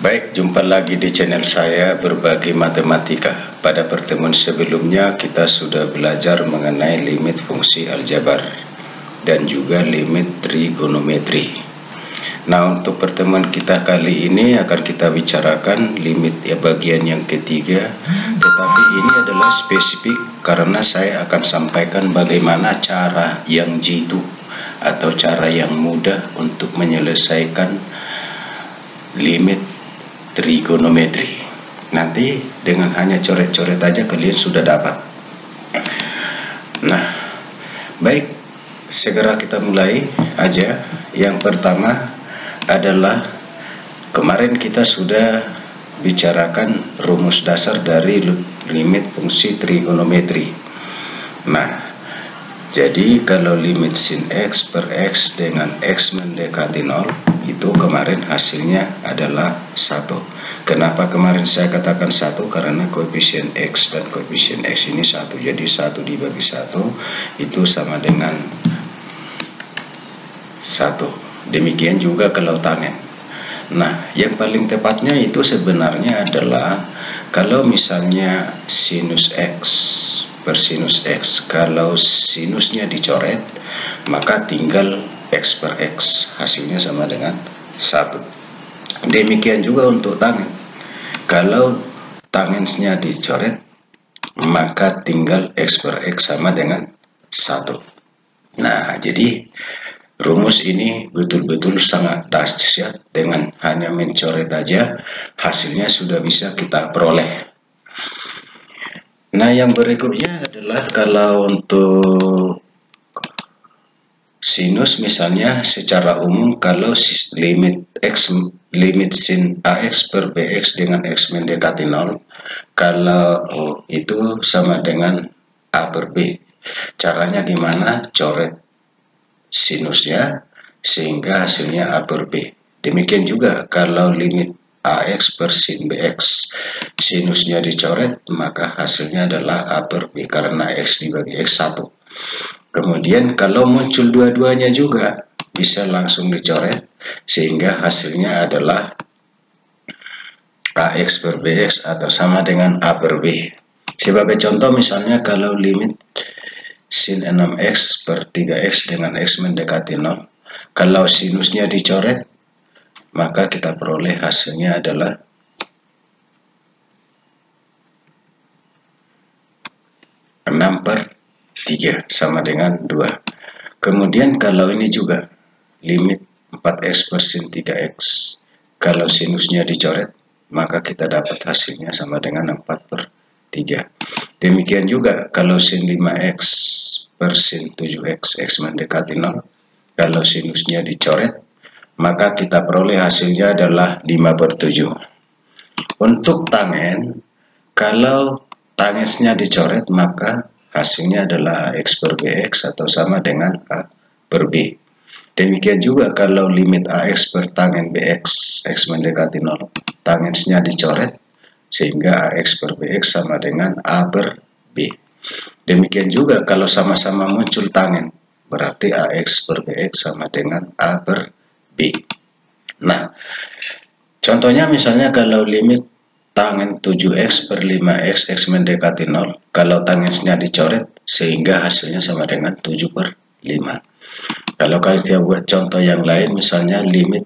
Baik, jumpa lagi di channel saya Berbagi Matematika. Pada pertemuan sebelumnya kita sudah belajar mengenai limit fungsi aljabar dan juga limit trigonometri. Nah, untuk pertemuan kita kali ini akan kita bicarakan limit bagian yang ketiga, tetapi ini adalah spesifik karena saya akan sampaikan bagaimana cara yang jitu atau cara yang mudah untuk menyelesaikan limit trigonometri. Nanti dengan hanya coret-coret aja kalian sudah dapat. Nah, baik, segera kita mulai aja. Yang pertama adalah kemarin kita sudah bicarakan rumus dasar dari limit fungsi trigonometri. Nah, jadi kalau limit sin X per X dengan X mendekati 0 itu kemarin hasilnya adalah 1. Kenapa kemarin saya katakan 1? Karena koefisien X dan koefisien X ini 1. Jadi 1 dibagi 1 itu sama dengan 1. Demikian juga kalau tangen. Nah, yang paling tepatnya itu sebenarnya adalah kalau misalnya sinus X per sinus X, kalau sinusnya dicoret maka tinggal X per X, hasilnya sama dengan 1. Demikian juga untuk tangen, kalau tangensnya dicoret maka tinggal X per X sama dengan 1. Nah, jadi rumus ini betul-betul sangat dahsyat. Dengan hanya mencoret aja hasilnya sudah bisa kita peroleh. Nah, yang berikutnya adalah kalau untuk sinus misalnya secara umum, kalau limit sin AX per BX dengan X mendekati 0, kalau itu sama dengan A per B. Caranya gimana? Coret sinusnya sehingga hasilnya A per B. Demikian juga kalau limit AX per sin BX, sinusnya dicoret maka hasilnya adalah A per B karena X dibagi X 1. Kemudian kalau muncul dua-duanya juga bisa langsung dicoret sehingga hasilnya adalah AX per BX atau sama dengan A per B. Sebagai contoh misalnya kalau limit sin 6X per 3X dengan X mendekati 0, kalau sinusnya dicoret maka kita peroleh hasilnya adalah per 3 sama dengan 2. Kemudian kalau ini juga limit 4X per sin 3X, kalau sinusnya dicoret maka kita dapat hasilnya sama dengan 4 per 3. Demikian juga kalau sin 5X per sin 7X, X mendekati 0, kalau sinusnya dicoret maka kita peroleh hasilnya adalah 5 per 7. Untuk tangen, kalau tangensnya dicoret maka hasilnya adalah AX per BX atau sama dengan A per B. Demikian juga kalau limit AX per tangen BX, X mendekati 0, tangensnya dicoret sehingga AX per BX sama dengan A per B. Demikian juga kalau sama-sama muncul tangen, berarti AX per BX sama dengan A per B. Nah, contohnya misalnya kalau limit tangen 7X per 5X, X mendekati 0, kalau tangensnya dicoret sehingga hasilnya sama dengan 7 per 5. Kalau kita buat contoh yang lain, misalnya limit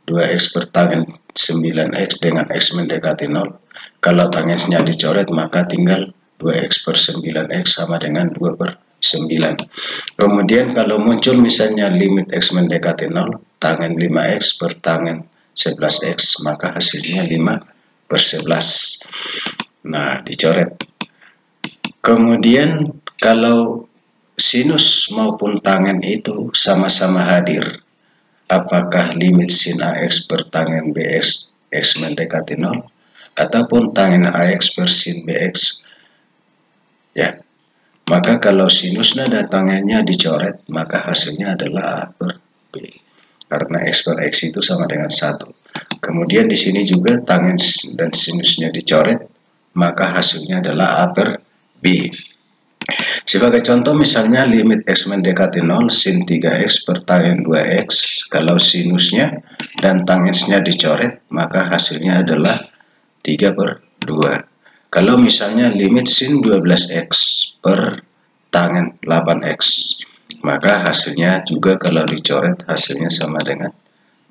2X per tangen 9X dengan X mendekati 0, kalau tangensnya dicoret maka tinggal 2X per 9X sama dengan 2 per 9. Kemudian kalau muncul misalnya limit X mendekati 0, tangen 5X per tangen 11X, maka hasilnya 5 per 11. Nah, dicoret. Kemudian kalau sinus maupun tangen itu sama-sama hadir, apakah limit sin AX per tangen BX, X mendekati 0, ataupun tangen AX per sin BX, ya, maka kalau sinus dan tangennya dicoret maka hasilnya adalah A per B karena X per X itu sama dengan 1. Kemudian di sini juga tangens dan sinusnya dicoret maka hasilnya adalah A per B. Sebagai contoh misalnya limit X mendekati 0 sin 3X per tangent 2X, kalau sinusnya dan tangensnya dicoret maka hasilnya adalah 3/2. Kalau misalnya limit sin 12X per tangent 8X, maka hasilnya juga kalau dicoret hasilnya sama dengan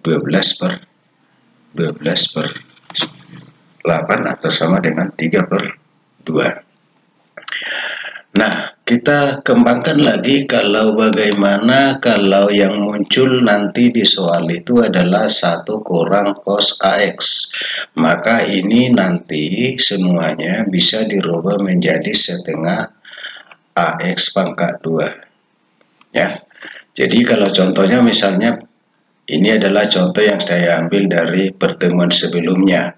12/8 atau sama dengan 3/2. Nah, kita kembangkan lagi kalau bagaimana kalau yang muncul nanti di soal itu adalah 1 kurang cos AX. Maka ini nanti semuanya bisa dirubah menjadi setengah AX pangkat 2. Ya. Jadi kalau contohnya misalnya ini adalah contoh yang saya ambil dari pertemuan sebelumnya.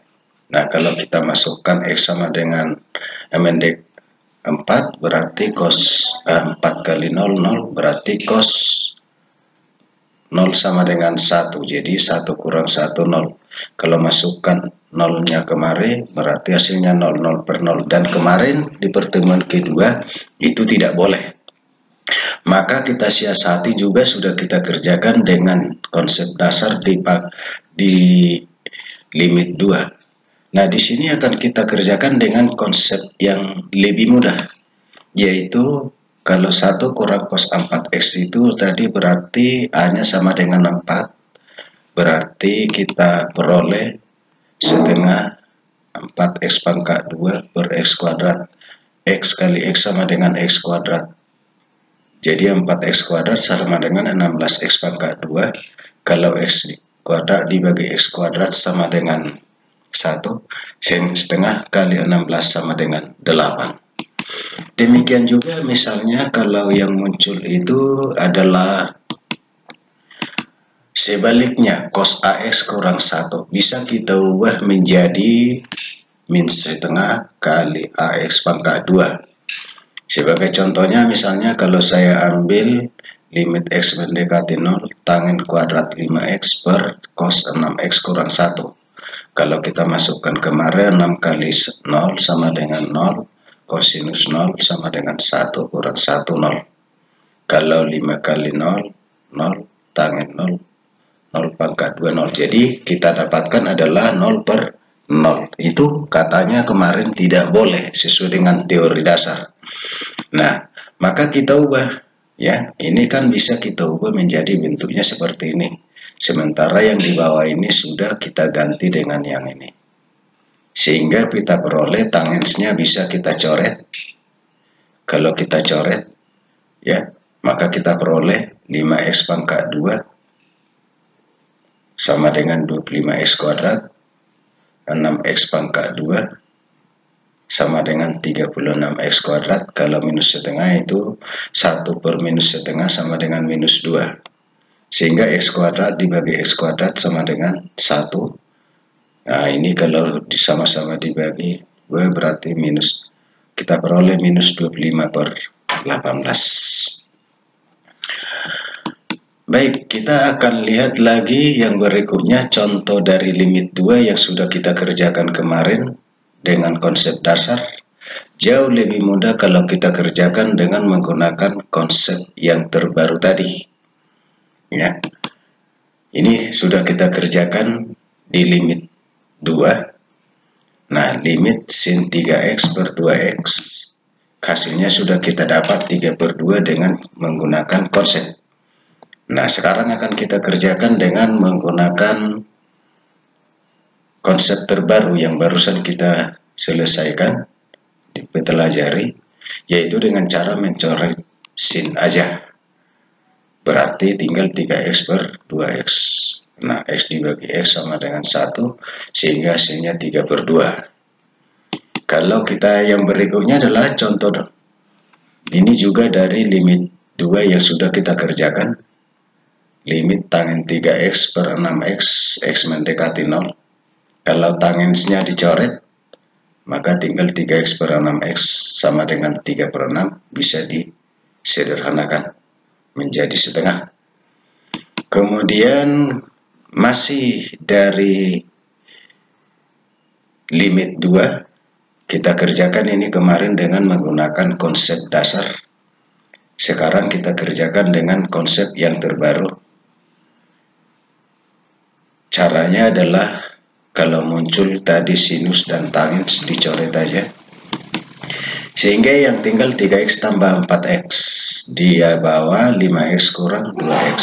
Nah, kalau kita masukkan X sama dengan MND 4 berarti cos 4 kali 0, 0 berarti cos 0 sama dengan 1. Jadi 1 kurang 1, 0. Kalau masukkan 0-nya kemarin berarti hasilnya 0, 0/0. Dan kemarin di pertemuan kedua itu tidak boleh. Maka kita siasati juga sudah kita kerjakan dengan konsep dasar di limit 2. Nah, di sini akan kita kerjakan dengan konsep yang lebih mudah, yaitu kalau 1 kurang cos 4X itu tadi berarti A-nya sama dengan 4, berarti kita peroleh setengah 4X pangkat 2 per X kuadrat. X kali X sama dengan X kuadrat. Jadi 4X kuadrat sama dengan 16X pangkat 2. Kalau X kuadrat dibagi X kuadrat sama dengan 1, sin setengah kali 16 sama dengan 8. Demikian juga misalnya kalau yang muncul itu adalah sebaliknya cos AX kurang 1, bisa kita ubah menjadi min setengah kali AX pangkat 2. Sebagai contohnya misalnya kalau saya ambil limit X mendekati 0 tangent kuadrat 5X per cos 6X kurang 1. Kalau kita masukkan kemarin 6 kali 0 sama dengan 0, kosinus 0 sama dengan 1 kurang 1, 0. Kalau 5 kali 0, 0, tangent 0, 0 pangkat 2, 0. Jadi kita dapatkan adalah 0/0. Itu katanya kemarin tidak boleh sesuai dengan teori dasar. Nah, maka kita ubah. Ya, ini kan bisa kita ubah menjadi bentuknya seperti ini. Sementara yang di bawah ini sudah kita ganti dengan yang ini. Sehingga kita peroleh tangensnya bisa kita coret. Kalau kita coret, ya, maka kita peroleh 5X pangkat 2 sama dengan 25X kuadrat. 6X pangkat 2 sama dengan 36X kuadrat. Kalau minus setengah itu 1 per minus setengah sama dengan minus 2. Sehingga X kuadrat dibagi X kuadrat sama dengan 1. Nah, ini kalau sama-sama dibagi 2 berarti minus. Kita peroleh minus 25/18. Baik, kita akan lihat lagi yang berikutnya contoh dari limit 2 yang sudah kita kerjakan kemarin dengan konsep dasar. Jauh lebih mudah kalau kita kerjakan dengan menggunakan konsep yang terbaru tadi. Ya, ini sudah kita kerjakan di limit 2. Nah, limit sin 3X per 2X, hasilnya sudah kita dapat 3/2 dengan menggunakan konsep. Nah, sekarang akan kita kerjakan dengan menggunakan konsep terbaru yang barusan kita selesaikan, dipelajari, yaitu dengan cara mencoret sin aja. Berarti tinggal 3X per 2X. Nah, X dibagi X sama dengan 1, sehingga hasilnya 3/2. Kalau kita yang berikutnya adalah contoh. Ini juga dari limit 2 yang sudah kita kerjakan. Limit tangent 3X per 6X, X mendekati 0. Kalau tangensnya dicoret, maka tinggal 3X per 6X sama dengan 3/6 bisa disederhanakan menjadi setengah. Kemudian masih dari limit 2 Kita kerjakan ini kemarin dengan menggunakan konsep dasar. Sekarang kita kerjakan dengan konsep yang terbaru. Caranya adalah kalau muncul tadi sinus dan tangents dicoret aja. Sehingga yang tinggal 3x tambah 4x. Dia bawa 5x kurang 2x.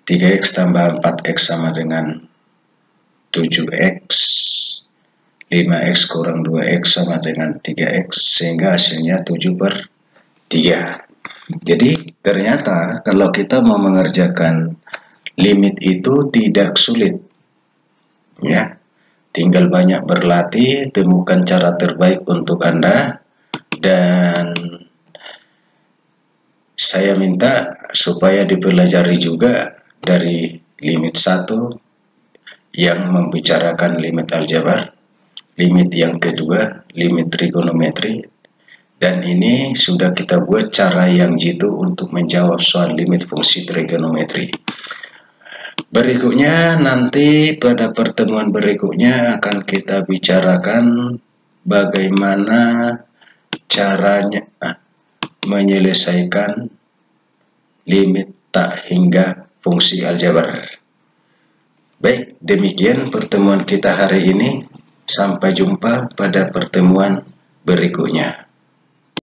3x tambah 4x sama dengan 7x. 5x kurang 2x sama dengan 3x. Sehingga hasilnya 7/3. Jadi ternyata kalau kita mau mengerjakan limit itu tidak sulit. Ya, tinggal banyak berlatih, temukan cara terbaik untuk Anda. Dan saya minta supaya dipelajari juga dari limit 1 yang membicarakan limit aljabar, limit yang kedua limit trigonometri, dan ini sudah kita buat cara yang jitu untuk menjawab soal limit fungsi trigonometri. Berikutnya nanti pada pertemuan berikutnya akan kita bicarakan bagaimana caranya menyelesaikan limit tak hingga fungsi aljabar. Baik, demikian pertemuan kita hari ini. Sampai jumpa pada pertemuan berikutnya.